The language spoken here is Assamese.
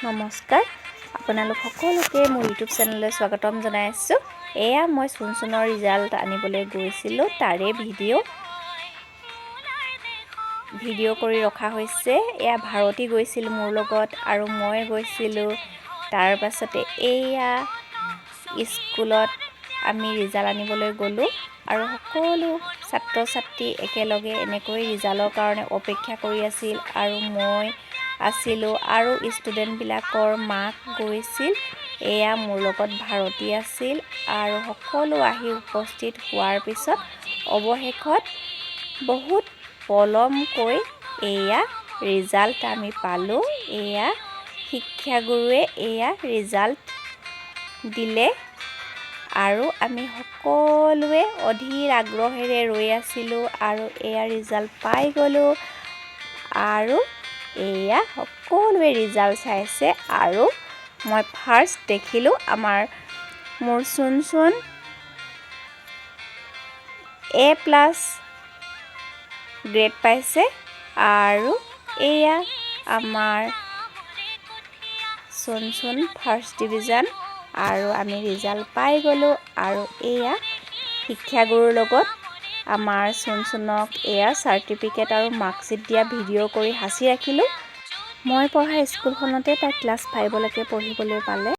নমস্কাৰ আপোনালোক সকলোকে মোৰ ইউটিউব চেনেললৈ স্বাগতম জনাইছোঁ। এয়া মই চুনচুনৰ ৰিজাল্ট আনিবলৈ গৈছিলোঁ, তাৰে ভিডিঅ' কৰি ৰখা হৈছে। এয়া ভাৰতী গৈছিল মোৰ লগত আৰু মই গৈছিলোঁ। তাৰ পাছতে এয়া স্কুলত আমি ৰিজাল্ট আনিবলৈ গ'লোঁ আৰু সকলো ছাত্ৰ ছাত্ৰী একেলগে এনেকৈ ৰিজাল্টৰ কাৰণে অপেক্ষা কৰি আছিল আৰু মই আছিলোঁ আৰু ষ্টুডেণ্টবিলাকৰ মাক গৈছিল। এয়া মোৰ লগত ভাৰতী আছিল আৰু সকলো আহি উপস্থিত হোৱাৰ পিছত অৱশেষত বহুত পলমকৈ এয়া ৰিজাল্ট আমি পালোঁ। এয়া শিক্ষাগুৰুৱে এয়া ৰিজাল্ট দিলে আৰু আমি সকলোৱে অধীৰ আগ্ৰহেৰে ৰৈ আছিলোঁ আৰু এয়া ৰিজাল্ট পাই গ'লোঁ আৰু এয়া সকলোৱে ৰিজাল্ট চাইছে আৰু মই ফাৰ্ষ্ট দেখিলোঁ মোৰ চুনচুন A+ গ্ৰেড পাইছে আৰু এয়া আমাৰ চুনচুন ফাৰ্ষ্ট ডিভিজন আৰু আমি ৰিজাল্ট পাই গ'লোঁ আৰু এয়া শিক্ষাগুৰুৰ লগত আমাৰ চুনচুনক এয়া চাৰ্টিফিকেট আৰু মাৰ্কশ্বিট দিয়া ভিডিঅ' কৰি সাঁচি ৰাখিলোঁ। মই পঢ়া স্কুলখনতে তাই ক্লাছ 5লৈকে পঢ়িবলৈ পালে।